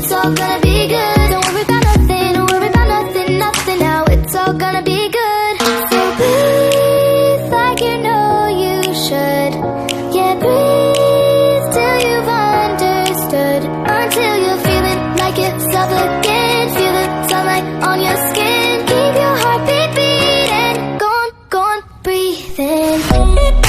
it's all gonna be good. Don't worry about nothing, don't worry about nothing, nothing now. It's all gonna be good. So breathe like you know you should. Yeah, breathe till you've understood. Until you're feeling like yourself again. Feel the sunlight on your skin. Keep your heartbeat beating. Go on, breathe in.